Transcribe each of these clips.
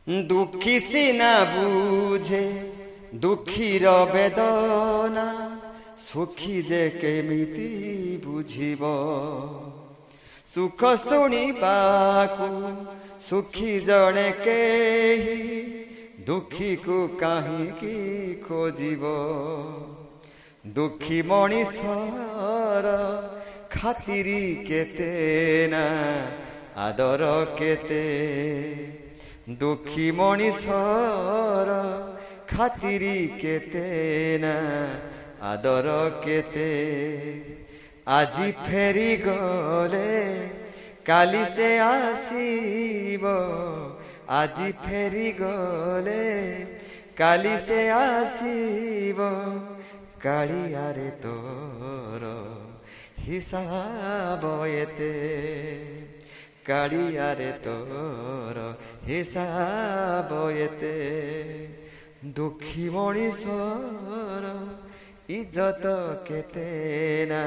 दुखी सिना बुझे दुखीर बेदना सुखी जे केमिति बुझिब सुख शुणिबाकु सुखी जणे केही दुखी को काहींकि खोजिब दुखी मणिषर खातिरी केते ना आदर केते दुखी मणिषर खातिरी केते ना आदर केते আজি फेरी गले काली से आसीब আজি फेरी गले काली से आसीब कालियारे तोर हिसाब एते कालियारे तोर हिसाब एते दुखी मणिषर इज्जत केते ना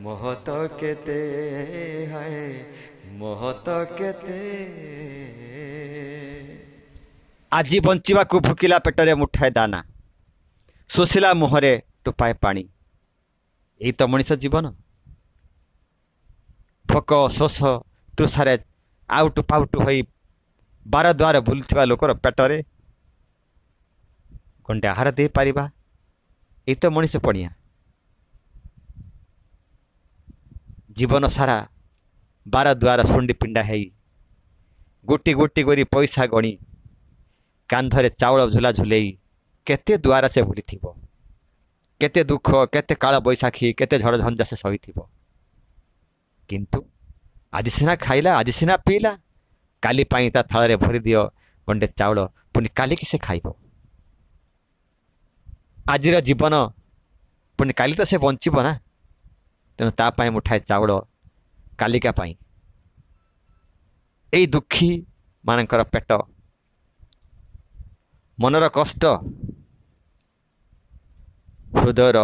महत केते हाय महत केते आजी बंचिबा को भुकिला पेटरे मुठाए दाना शोषिला मुहरे टोपाए पानी यही तो मनीष जीवन भोक शोष तृषारे आउटु पाउटु होई बार द्वार बुलुथिबा लोकर पेटरे गंडे आहार दे पारिबा यही तो मनीष पड़िया जीवन सारा बार द्वार सुंडी पिंडा है गोटी गोटी करी पैसा गणी कांधरे चाउल झुला झुलेई केते द्वार से बुली केते दुख केते काल बैशाखी केते झड़ झंझा से सही किंतु आज सीना खाइला आज सीना पीला काली पाई ता थाल भरी दियो गंडे चाउल पुणी काली कि से खाइब आजिर जीवन पुणी काली तो से बंचिब ना तेणु तापाई मुठाए चाउल कालिका पाई एई दुखी मानकर पेट मनर कष्ट हृदयर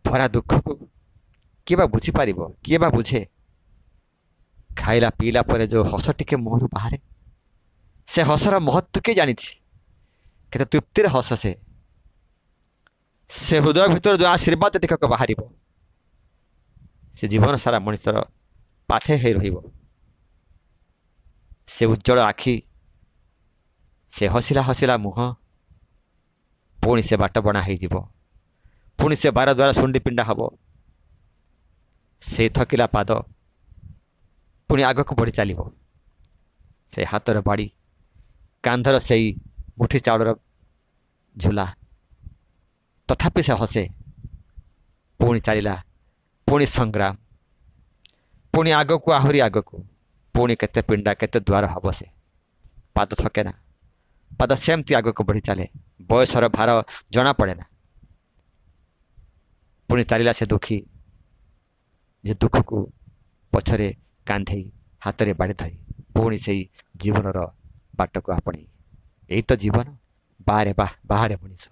भरा दुख को किए बा बुझी पारिबो किए बा बुझे खाइला पीला पर जो हस टिके मुहर बाहरे से हसर महत्व किए जानी केते तृप्तिर हस से हृदय भितर जो आशीर्वाद टिकक बाहर से जीवन सारा मनुष्यर पाथे है रहिबो से उज्जवल आखि से हसिला हसिला मुह पुणी से बाट बना हो पुणी से बार द्वारा सुंडी पिंडा हम से थकिला पाद पुणी आग को बढ़ी चलो से हाथर बाड़ी कांधर से मुठी चाउल झुला तथापि से हसे पुणी चलला पुणी संग्राम पुणी आग को आहरी आग को पुणी केते पिंडा केते द्वार हम से पाद थके ना पाद सेमती आग को बढ़ी चले बयसर भार जना पड़े ना पुणी चलला से दुखी जे दुख को पछरे कांधे हाथ में बाड़ी धरी पुणी से जीवन बाट को आपणे यही तो जीवन बाहरे बाहरे मनीष।